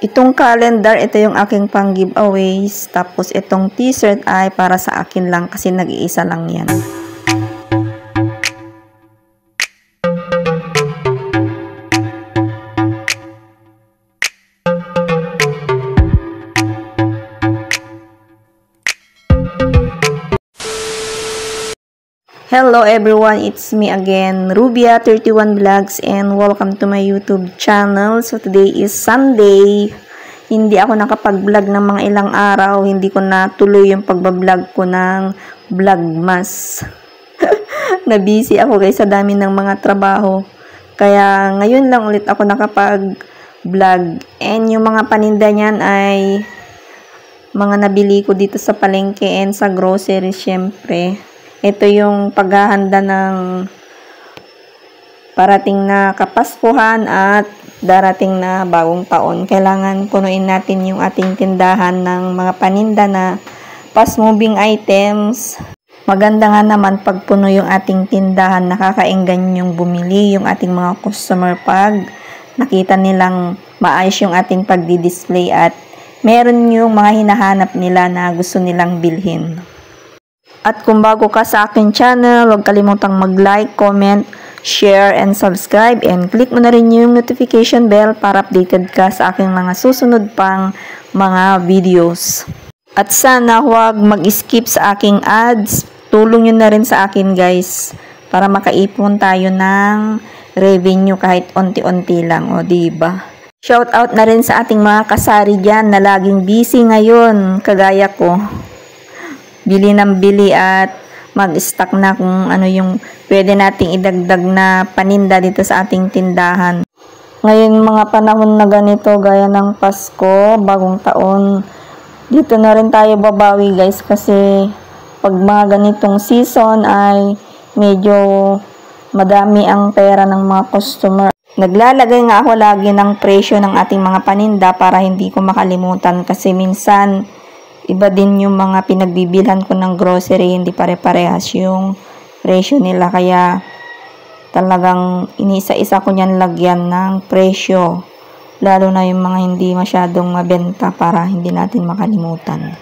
Itong calendar, ito yung aking pang giveaways. Tapos itong t-shirt ay para sa akin lang kasi nag-iisa lang yan. Hello everyone, it's me again, Rubia31 Vlogs, and welcome to my YouTube channel. So today is Sunday. Hindi ako nakapag-vlog ng mga ilang araw. Hindi ko natuloy yung pagbablog ko ng Vlogmas. Na-busy ako guys sa dami ng mga trabaho. Kaya ngayon lang ulit ako nakapag-vlog. And yung mga paninda niyan ay mga nabili ko dito sa palengke and sa grocery syempre. Ito yung paghahanda ng parating na Kapaskuhan at darating na bagong taon. Kailangan punuin natin yung ating tindahan ng mga paninda na fast-moving items. Maganda nga naman pag puno yung ating tindahan, nakakaenggan yung bumili, yung ating mga customer pag nakita nilang maayos yung ating pagdi-display at meron yung mga hinahanap nila na gusto nilang bilhin. At kung bago ka sa akin channel, huwag kalimutang mag-like, comment, share, and subscribe. And click mo na rin yung notification bell para updated ka sa aking mga susunod pang mga videos. At sana huwag mag-skip sa aking ads. Tulong nyo na rin sa akin guys para makaipon tayo ng revenue kahit onti-onti lang. O diba? Shout out na rin sa ating mga kasari dyan na laging busy ngayon, kagaya ko. Bili ng bili at mag-stock na kung ano yung pwede nating idagdag na paninda dito sa ating tindahan. Ngayon mga panahon na ganito gaya ng Pasko, bagong taon, dito na rin tayo babawi guys kasi pag mga ganitong season ay medyo madami ang pera ng mga customer. Naglalagay nga ako lagi ng presyo ng ating mga paninda para hindi ko makalimutan kasi minsan iba din yung mga pinagbibilhan ko ng grocery, hindi pare-parehas yung presyo nila. Kaya talagang inisa-isa ko niyan lagyan ng presyo. Lalo na yung mga hindi masyadong mabenta para hindi natin makalimutan.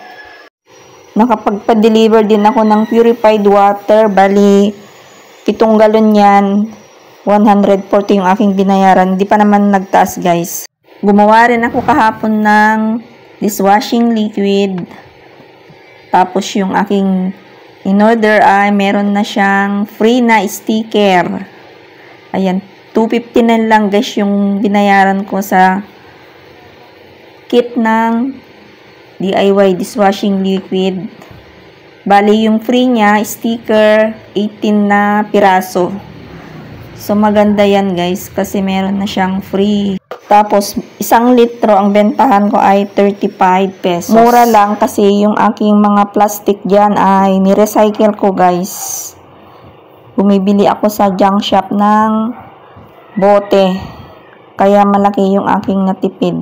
Nakapagpa-deliver din ako ng purified water. Bali, 7 galon yan. 140 yung aking binayaran. Hindi pa naman nagtaas guys. Gumawa rin ako kahapon ng dishwashing liquid. Tapos yung aking in-order ay meron na siyang free na sticker. Ayan, 259 lang guys yung binayaran ko sa kit ng DIY dishwashing liquid. Bali yung free niya, sticker, 18 na piraso. So maganda yan guys kasi meron na siyang free. Tapos, 1 litro ang bentahan ko ay 35 pesos. Mura lang kasi yung aking mga plastic dyan ay ni-recycle ko guys. Bumibili ako sa junk shop ng bote. Kaya malaki yung aking natipid.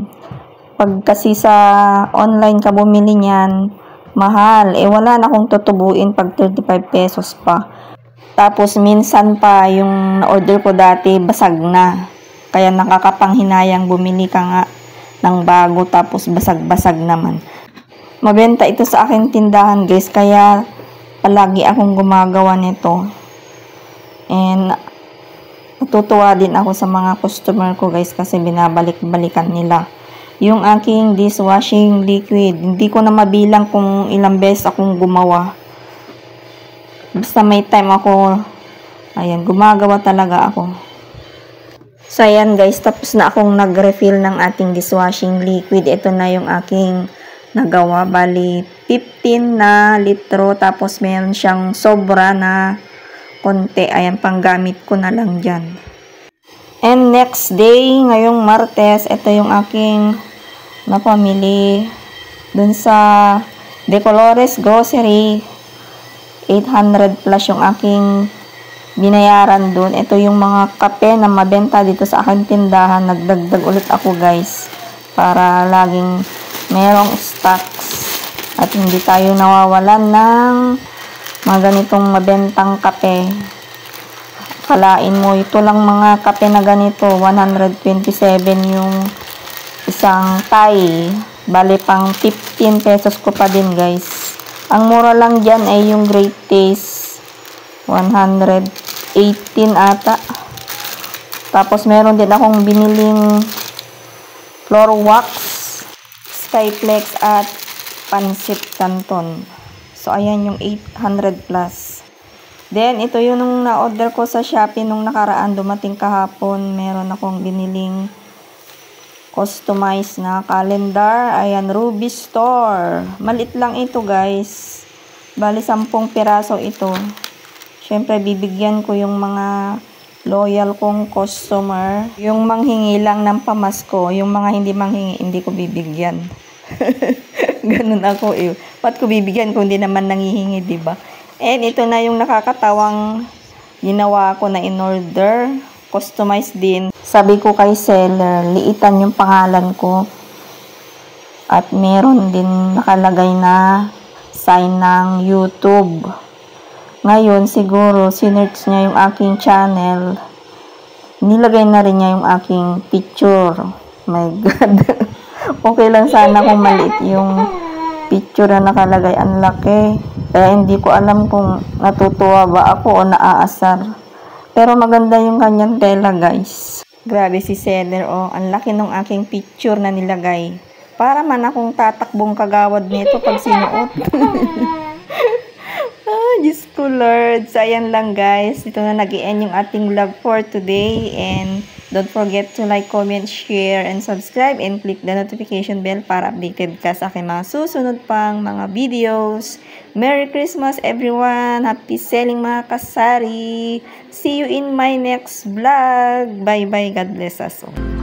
Pag kasi sa online ka bumili niyan, mahal. Wala na akong tutubuin pag 35 pesos pa. Tapos, minsan pa yung na-order ko dati, basag na. Kaya nakakapanghinayang bumili ka nga ng bago tapos basag-basag naman. Mabenta ito sa aking tindahan guys, kaya palagi akong gumagawa nito. And natutuwa din ako sa mga customer ko guys kasi binabalik-balikan nila. Yung aking dishwashing liquid, hindi ko na mabilang kung ilang beses akong gumawa. Basta may time ako, ayan, gumagawa talaga ako. So, ayan guys, tapos na akong nag-refill ng ating dishwashing liquid. Ito na yung aking nagawa. Bali, 15 na litro. Tapos, meron siyang sobra na konti. Ayan, panggamit ko na lang dyan. And next day, ngayong Martes, ito yung aking napamili dun sa De Colores Grocery. 800 plus yung aking binayaran dun. Ito yung mga kape na mabenta dito sa aking tindahan. Nagdagdag ulit ako guys para laging merong stocks at hindi tayo nawawalan ng mga ganitong mabentang kape. Kalain mo, ito lang mga kape na ganito, 127 yung isang Thai. Bale, pang 15 pesos ko pa din, guys. Ang mura lang dyan ay yung Great Taste. 118 ata. Tapos, meron din akong biniling floor wax, Skyflex, at Pancit Canton. So, ayan yung 800 plus. Then, ito yung nung na-order ko sa Shopee nung nakaraan, dumating kahapon. Meron akong biniling customized na calendar. Ayan, Ruby Store. Malit lang ito, guys. Bali, 10 piraso ito. Siyempre, bibigyan ko yung mga loyal kong customer. Yung manghingi lang ng pamasko. Yung mga hindi manghingi, hindi ko bibigyan. Ganun ako eh. Ba't ko bibigyan kung hindi naman nangihingi, diba? And ito na yung nakakatawang ginawa ko na in-order. Customized din. Sabi ko kay seller, liitan yung pangalan ko. At meron din nakalagay na sign ng YouTube. Ngayon, siguro, sinerch niya yung aking channel. Nilagay na rin niya yung aking picture. My God. Okay lang sana kung maliit yung picture na nakalagay. Ang laki. Kaya hindi ko alam kung natutuwa ba ako o naaasar. Pero maganda yung kanyang tela, guys. Grabe si seller, oh. Ang laki ng aking picture na nilagay. Para man akong tatakbong kagawad nito pag sinuot. Diyos ko, Lord. So, ayan lang, guys. Dito na nag-i-end yung ating vlog for today. And don't forget to like, comment, share, and subscribe. And click the notification bell para updated ka sa aking mga susunod pang mga videos. Merry Christmas, everyone! Happy selling, mga kasari! See you in my next vlog! Bye-bye! God bless us all.